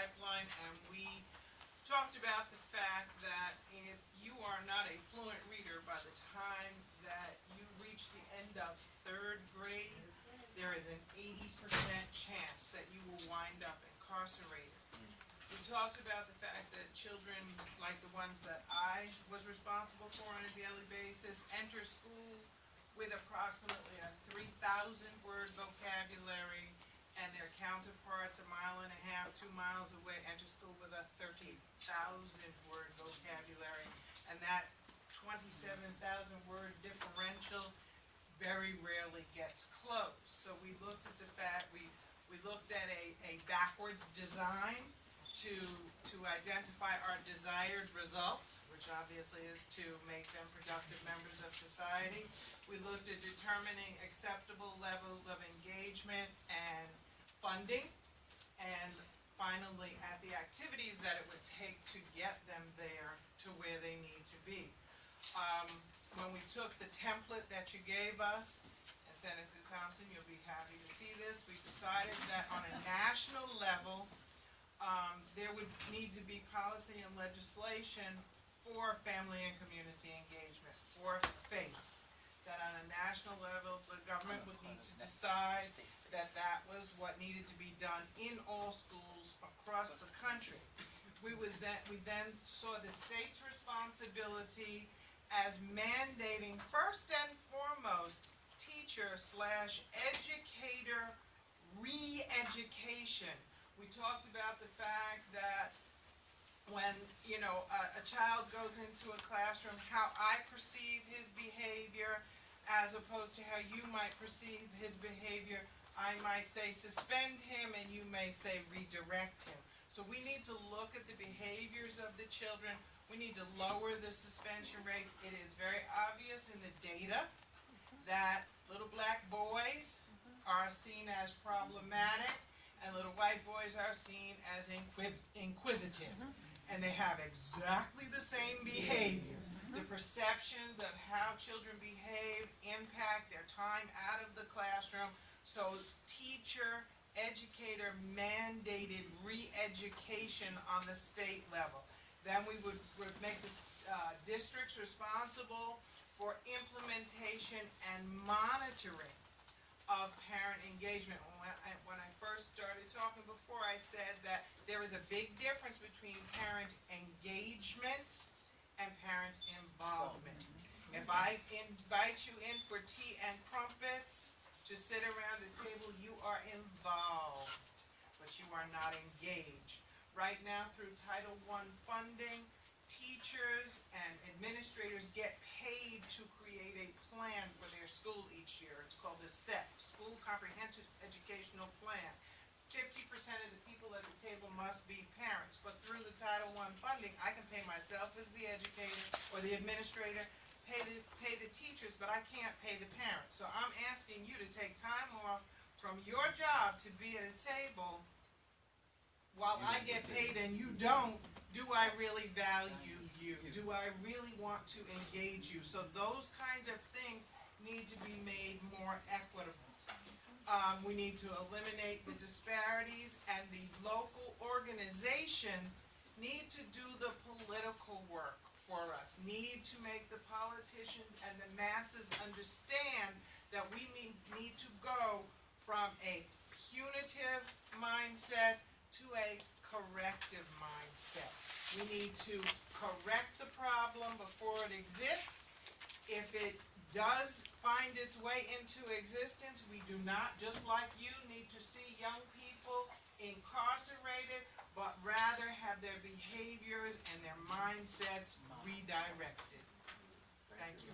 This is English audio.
pipeline, and we talked about the fact that if you are not a fluent reader by the time that you reach the end of third grade, there is an 80% chance that you will wind up incarcerated. We talked about the fact that children, like the ones that I was responsible for on a daily basis, enter school with approximately a 3,000 word vocabulary, and their counterparts 1.5 miles, 2 miles away enter school with a 30,000 word vocabulary, and that 27,000 word differential very rarely gets closed. So we looked at the fact, we looked at a backwards design to identify our desired results, which obviously is to make them productive members of society. We looked at determining acceptable levels of engagement and funding, and finally at the activities that it would take to get them there to where they need to be. When we took the template that you gave us and Senator Thompson, you'll be happy to see this, we decided that on a national level, there would need to be policy and legislation for family and community engagement, for FACE. That on a national level, the government would need to decide that that was what needed to be done in all schools across the country. We then saw the state's responsibility as mandating first and foremost teacher/educator re-education. We talked about the fact that when a child goes into a classroom, how I perceive his behavior as opposed to how you might perceive his behavior. I might say suspend him and you may say redirect him. So we need to look at the behaviors of the children. We need to lower the suspension rates. It is very obvious in the data that little black boys are seen as problematic and little white boys are seen as inquisitive. And they have exactly the same behavior. The perceptions of how children behave impact their time out of the classroom. So teacher, educator mandated re-education on the state level. Then we would make the districts responsible for implementation and monitoring of parent engagement. When I first started talking before, I said that there is a big difference between parent engagement and parent involvement. If I invite you in for tea and crumpets to sit around the table, you are involved, but you are not engaged. Right now, through Title I funding, teachers and administrators get paid to create a plan for their school each year. It's called the SEP, School Comprehensive Educational Plan. 50% of the people at the table must be parents, but through the Title I funding, I can pay myself as the educator or the administrator, pay the teachers, but I can't pay the parents. So I'm asking you to take time off from your job to be at a table while I get paid and you don't. Do I really value you? Do I really want to engage you? So those kinds of things need to be made more equitable. We need to eliminate the disparities, and the local organizations need to do the political work for us, need to make the politicians and the masses understand that we need to go from a punitive mindset to a corrective mindset. We need to correct the problem before it exists. If it does find its way into existence, we do not, just like you, need to see young people incarcerated, but rather have their behaviors and their mindsets redirected. Thank you.